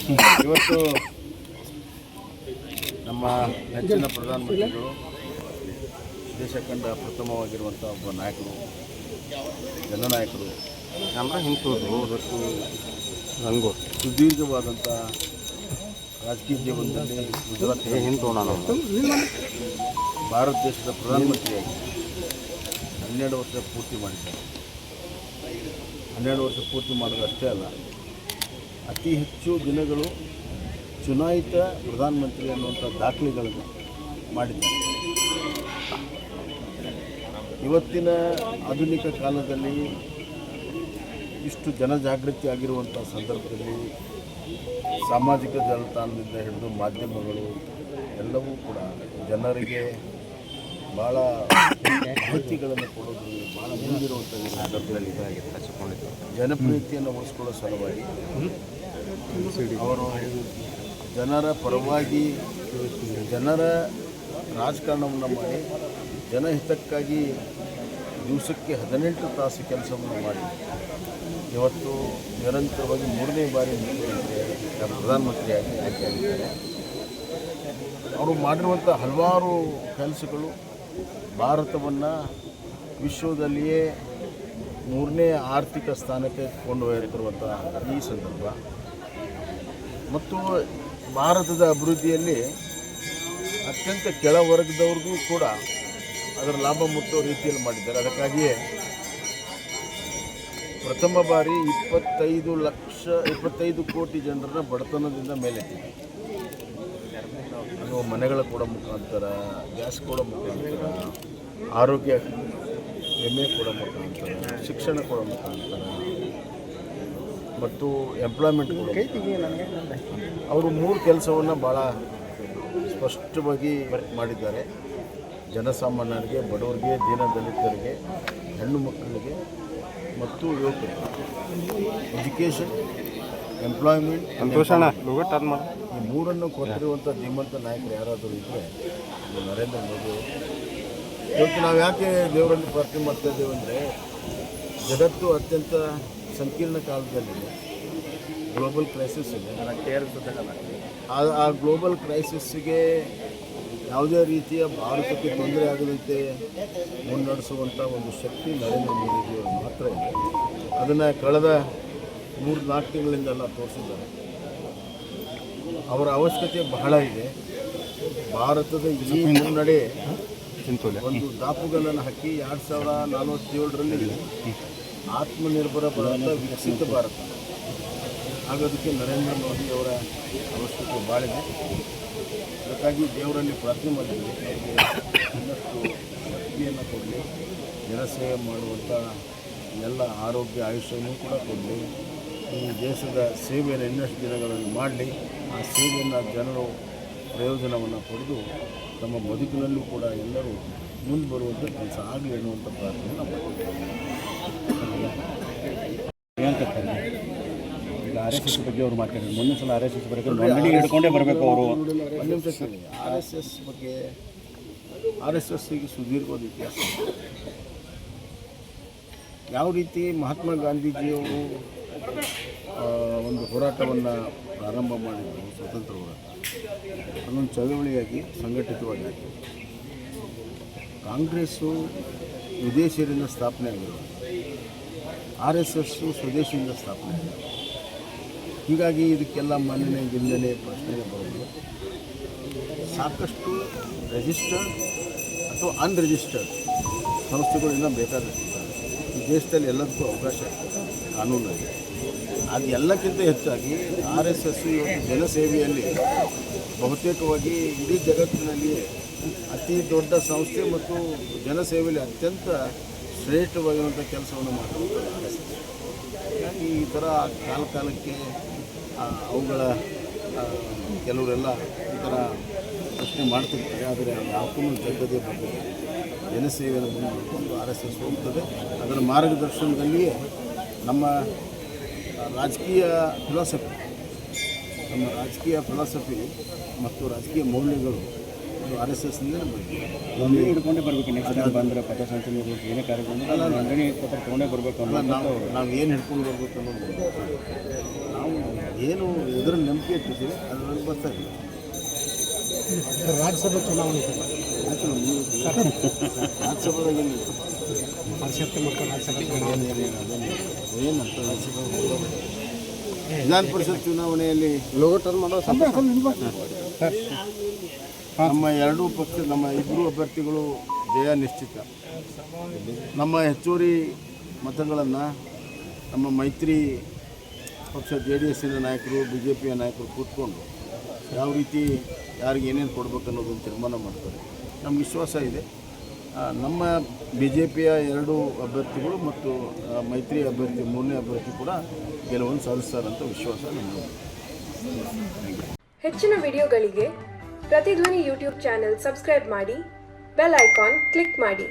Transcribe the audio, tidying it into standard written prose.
ಇವತ್ತು ನಮ್ಮ ನೆಚ್ಚಿನ ಪ್ರಧಾನಮಂತ್ರಿಗಳು ದೇಶ ಕಂಡ ಪ್ರಥಮವಾಗಿರುವಂಥ ಒಬ್ಬ ನಾಯಕರು, ಜನನಾಯಕರು, ಇವತ್ತು ಸುದೀರ್ಘವಾದಂಥ ರಾಜಕೀಯ ಜೀವನದಲ್ಲಿ ಗುಜರಾತ್ ಭಾರತ ದೇಶದ ಪ್ರಧಾನಮಂತ್ರಿಯಾಗಿ 12 ವರ್ಷ ಪೂರ್ತಿ ಮಾಡಿದ್ದಾರೆ. 12 ವರ್ಷ ಪೂರ್ತಿ ಮಾಡೋದು ಅಷ್ಟೇ ಅಲ್ಲ, ಅತಿ ಹೆಚ್ಚು ದಿನಗಳು ಚುನಾಯಿತ ಪ್ರಧಾನಮಂತ್ರಿ ಅನ್ನುವಂಥ ದಾಖಲೆಗಳನ್ನು ಮಾಡಿದ್ದಾರೆ. ಇವತ್ತಿನ ಆಧುನಿಕ ಕಾಲದಲ್ಲಿ ಇಷ್ಟು ಜನಜಾಗೃತಿ ಆಗಿರುವಂಥ ಸಂದರ್ಭದಲ್ಲಿ ಸಾಮಾಜಿಕ ಜಾಲತಾಣದಿಂದ ಹಿಡಿದು ಮಾಧ್ಯಮಗಳು ಎಲ್ಲವೂ ಕೂಡ ಜನರಿಗೆ ಭಾಳ ಮಾಹಿತಿಗಳನ್ನು ಕೊಡೋದ್ರಲ್ಲಿ ಭಾಳ ಮುಂದಿರುವಂಥ ಸಂದರ್ಭದಲ್ಲಿ ಜನಪ್ರಿಯತೆಯನ್ನು ಉಳಿಸ್ಕೊಳ್ಳೋ ಸಲುವಾಗಿ ಅವರು ಜನರ ಪರವಾಗಿ ಜನರ ರಾಜಕಾರಣವನ್ನು ಮಾಡಿ ಜನಹಿತಕ್ಕಾಗಿ ದಿವಸಕ್ಕೆ 18 ತಾಸು ಕೆಲಸವನ್ನು ಮಾಡಿ ಇವತ್ತು ನಿರಂತರವಾಗಿ 3ನೇ ಬಾರಿ ಪ್ರಧಾನಮಂತ್ರಿಯಾಗಿ ಆಯ್ಕೆಯಾಗಿದ್ದಾರೆ. ಅವರು ಮಾಡಿರುವಂಥ ಹಲವಾರು ಕೆಲಸಗಳು ಭಾರತವನ್ನು ವಿಶ್ವದಲ್ಲಿಯೇ 3ನೇ ಆರ್ಥಿಕ ಸ್ಥಾನಕ್ಕೆ ಕೊಂಡೊಯ್ಯುತ್ತಿರುವಂಥ ಈ ಸಂದರ್ಭ ಮತ್ತು ಭಾರತದ ಅಭಿವೃದ್ಧಿಯಲ್ಲಿ ಅತ್ಯಂತ ಕೆಳವರ್ಗದವ್ರಿಗೂ ಕೂಡ ಅದರ ಲಾಭ ಮುಟ್ಟೋ ರೀತಿಯಲ್ಲಿ ಮಾಡಿದ್ದಾರೆ. ಅದಕ್ಕಾಗಿಯೇ ಪ್ರಥಮ ಬಾರಿ 25 ಕೋಟಿ ಜನರನ್ನ ಬಡತನದಿಂದ ಮೇಲೆತ್ತಿದೆ. ಅದು ಮನೆಗಳ ಕೊಡೋ ಮುಖಾಂತರ, ಗ್ಯಾಸ್ ಕೊಡೋ ಮುಖಾಂತರ, ಆರೋಗ್ಯ ವಿಮೆ ಕೊಡೋ ಮುಖಾಂತರ, ಶಿಕ್ಷಣ ಕೊಡೋ ಮುಖಾಂತರ ಮತ್ತು ಎಂಪ್ಲಾಯ್ಮೆಂಟ್ ಕೊಡೋ ಅವರು 3 ಕೆಲಸವನ್ನು ಭಾಳ ಸ್ಪಷ್ಟವಾಗಿ ಮಾಡಿದ್ದಾರೆ. ಜನಸಾಮಾನ್ಯರಿಗೆ, ಬಡವರಿಗೆ, ದೀನದಲಿತರಿಗೆ, ಹೆಣ್ಣು ಮಕ್ಕಳಿಗೆ ಮತ್ತು ಯುವಕರಿಗೆ ಎಜುಕೇಷನ್, ಎಂಪ್ಲಾಯ್ಮೆಂಟ್, ಈ 3 ಕೊಟ್ಟಿರುವಂಥ ಧೀಮಂತ ನಾಯಕರು ಯಾರಾದರೂ ಇದ್ದರೆ ನರೇಂದ್ರ ಮೋದಿ ಅವರು. ಇವತ್ತು ನಾವು ಯಾಕೆ ದೇವರಲ್ಲಿ ಪ್ರಾರ್ಥನೆ ಮಾಡ್ತಾ ಇದ್ದೇವೆ ಅಂದರೆ, ಜಗತ್ತು ಅತ್ಯಂತ ಸಂಕೀರ್ಣ ಕಾಲದಲ್ಲಿದೆ, ಗ್ಲೋಬಲ್ ಕ್ರೈಸಿಸ್ ಇದೆ. ಆ ಗ್ಲೋಬಲ್ ಕ್ರೈಸಿಸ್ಸಿಗೆ ಯಾವುದೇ ರೀತಿಯ ಭಾರತಕ್ಕೆ ತೊಂದರೆ ಆಗದಂತೆ ಮುನ್ನಡೆಸುವಂಥ ಒಂದು ಶಕ್ತಿ ನರೇಂದ್ರ ಮೋದಿಜಿಯವರು ಮಾತ್ರ ಇದೆ. ಅದನ್ನು ಕಳೆದ 3-4 ತಿಂಗಳಿಂದೆಲ್ಲ ತೋರಿಸಿದ್ದಾರೆ. ಅವರ ಅವಶ್ಯಕತೆ ಬಹಳ ಇದೆ. ಭಾರತದ ಈ ಮುನ್ನಡೆ ಒಂದು ದಾಪುಗಳನ್ನು ಹಾಕಿ 2047ರಲ್ಲಿ ಆತ್ಮನಿರ್ಭರ ಭಾರತ, ವಿಕಸಿತ ಭಾರತ ಆಗೋದಕ್ಕೆ ನರೇಂದ್ರ ಮೋದಿ ಅವರ ಅವಶ್ಯಕತೆ ಭಾಳಿದೆ. ಅದಕ್ಕಾಗಿ ದೇವರಲ್ಲಿ ಪ್ರಾರ್ಥನೆ ಮಾಡಿದ್ದೀವಿ, ಇನ್ನಷ್ಟು ಶಕ್ತಿಯನ್ನು ಕೊಡಲಿ, ಜನಸೇವೆ ಮಾಡುವಂಥ ಎಲ್ಲ ಆರೋಗ್ಯ ಆಯುಷ್ಯನೂ ಕೂಡ ಕೊಡಲಿ, ಈ ದೇಶದ ಸೇವೆಯನ್ನು ಇನ್ನಷ್ಟು ದಿನಗಳಲ್ಲಿ ಮಾಡಲಿ, ಆ ಸೇವೆಯನ್ನು ಜನರು ಪ್ರಯೋಜನವನ್ನು ಪಡೆದು ತಮ್ಮ ಬದುಕಿನಲ್ಲೂ ಕೂಡ ಎಲ್ಲರೂ ಮುಂದೆ ಬರುವಂಥ ಕೆಲಸ ಆಗಲಿ ಅನ್ನುವಂಥ ಪ್ರಾರ್ಥನೆ ನಾವು RSS ಬಗ್ಗೆ ಅವರು ಮಾತಾಡಿದ್ರು. ಮುಂದಿನ ಸಲ RSS ಬಗ್ಗೆ ಹಿಡ್ಕೊಂಡೇ ಬರಬೇಕು ಅವರು. RSS ಬಗ್ಗೆ RSSಗೆ ಸುದೀರ್ಘವಾದ ಇತಿಹಾಸ. ಯಾವ ರೀತಿ ಮಹಾತ್ಮ ಗಾಂಧೀಜಿಯವರು ಒಂದು ಹೋರಾಟವನ್ನು ಪ್ರಾರಂಭ ಮಾಡಿದರು, ಸ್ವತಂತ್ರ ಹೋರಾಟ, ಅದೊಂದು ಚಳವಳಿಯಾಗಿ ಸಂಘಟಿತವಾಗಿ ಆಯಿತು. ಕಾಂಗ್ರೆಸ್ಸು ವಿದೇಶಿಯರಿಂದ ಸ್ಥಾಪನೆ ಆಗಿರೋದು, RSSಸು ಸ್ವದೇಶಿಯಿಂದ ಸ್ಥಾಪನೆ ಆಗಿರೋದು. ಹೀಗಾಗಿ ಇದಕ್ಕೆಲ್ಲ ಮನ್ನಣೆ ಗಿಂದನೆ ಪ್ರಶ್ನೆಗೆ ಬರೋದು. ಸಾಕಷ್ಟು ರಿಜಿಸ್ಟರ್ಡ್ ಅಥವಾ ಅನ್ರಿಜಿಸ್ಟರ್ಡ್ ಸಂಸ್ಥೆಗಳು ಇನ್ನೂ ಬೇಕಾದಷ್ಟಿದ್ದಾರೆ. ಈ ದೇಶದಲ್ಲಿ ಎಲ್ಲದಕ್ಕೂ ಅವಕಾಶ ಕಾನೂನಲ್ಲಿ. ಅದು ಎಲ್ಲಕ್ಕಿಂತ ಹೆಚ್ಚಾಗಿ RSS ಇವತ್ತು ಜನಸೇವೆಯಲ್ಲಿ ಬಹುತೇಕವಾಗಿ ಇಡೀ ಜಗತ್ತಿನಲ್ಲಿಯೇ ಅತಿ ದೊಡ್ಡ ಸಂಸ್ಥೆ ಮತ್ತು ಜನಸೇವೆಯಲ್ಲಿ ಅತ್ಯಂತ ಶ್ರೇಷ್ಠವಾಗಿರುವಂಥ ಕೆಲಸವನ್ನು ಮಾಡ್ತಾರೆ RSS. ಹೀಗಾಗಿ ಈ ಥರ ಕಾಲಕ್ಕೆ ಅವುಗಳ ಕೆಲವರೆಲ್ಲ ಈ ಥರ ಪ್ರಶ್ನೆ ಮಾಡ್ತಿರ್ತಾರೆ. ಆದರೆ ಯಾವತ್ತೂ ಜಗ್ಗದೇ ಬರ್ತದೆ. ಜನಸೇವೆಯನ್ನು ಮುಂದುವರೆದುಕೊಂಡು RSS ಹೋಗ್ತದೆ. ಅದರ ಮಾರ್ಗದರ್ಶನದಲ್ಲಿಯೇ ನಮ್ಮ ರಾಜಕೀಯ ಫಿಲಾಸಫಿ ಮತ್ತು ರಾಜಕೀಯ ಮೌಲ್ಯಗಳು RSSನಿಂದ ನೋಂದಣಿ ಹಿಡ್ಕೊಂಡೇ ಬರಬೇಕು. ನೆಕ್ಸ್ಟ್ ಟೈಮ್ ಬಂದರೆ ಪಥಸಂಚಲನ ಇರಬೇಕು, ಏನೇ ಕಾರ್ಯಕ್ರಮ ನೋಂದಣಿ ಪತ್ರ ತೊಗೊಂಡೇ ಬರಬೇಕು ಅನ್ನೋ ನಾವು ಏನು ಹಿಡ್ಕೊಂಡು ಬರಬೇಕು ಅನ್ನೋದು ನಾವು ಏನು ಇದರಲ್ಲಿ ನಂಬಿಕೆ ಇಟ್ಟಿದ್ದೀವಿ ಅದರಲ್ಲಿ ಬರ್ತಾ ಇಲ್ಲ. ರಾಜ್ಯಸಭೆ ಚುನಾವಣೆ ಆಯ್ತು ನೀವು ರಾಜ್ಯಸಭಾದಾಗ ಪರಿಷತ್ತು ಮತ್ತು ರಾಜ್ಯಸಭೆ ಏನಂತ ವಿಧಾನ ಪರಿಷತ್ ಚುನಾವಣೆಯಲ್ಲಿ ನಮ್ಮ ಎರಡೂ ಪಕ್ಷ ನಮ್ಮ ಇಬ್ಬರು ಅಭ್ಯರ್ಥಿಗಳು ಜಯ ನಿಶ್ಚಿತ. ನಮ್ಮ ಹೆಚ್ಚುವರಿ ಮತಗಳನ್ನು ನಮ್ಮ ಮೈತ್ರಿ ಪಕ್ಷ JDS ನಾಯಕರು BJPಯ ನಾಯಕರು ಕೂತ್ಕೊಂಡು ಯಾವ ರೀತಿ ಯಾರಿಗೆ ಏನೇನು ಕೊಡಬೇಕು ಅನ್ನೋದನ್ನು ತೀರ್ಮಾನ ಮಾಡ್ತಾರೆ. ನಮ್ಗೆ ವಿಶ್ವಾಸ ಇದೆ ನಮ್ಮ BJPಯ ಎರಡು ಅಭ್ಯರ್ಥಿಗಳು ಮತ್ತು ಮೈತ್ರಿ ಅಭ್ಯರ್ಥಿ ಮೂರನೇ ಅಭ್ಯರ್ಥಿ ಕೂಡ ಗೆಲುವನ್ನು ಸಾಧಿಸ್ತಾರಂತ ವಿಶ್ವಾಸ ನಮಗೆ. ಹೆಚ್ಚಿನ ವಿಡಿಯೋಗಳಿಗೆ ಪ್ರತಿಧ್ವನಿ ಯೂಟ್ಯೂಬ್ ಚಾನೆಲ್ ಸಬ್ಸ್ಕ್ರೈಬ್ ಮಾಡಿ, ಬೆಲ್ ಐಕಾನ್ ಕ್ಲಿಕ್ ಮಾಡಿ.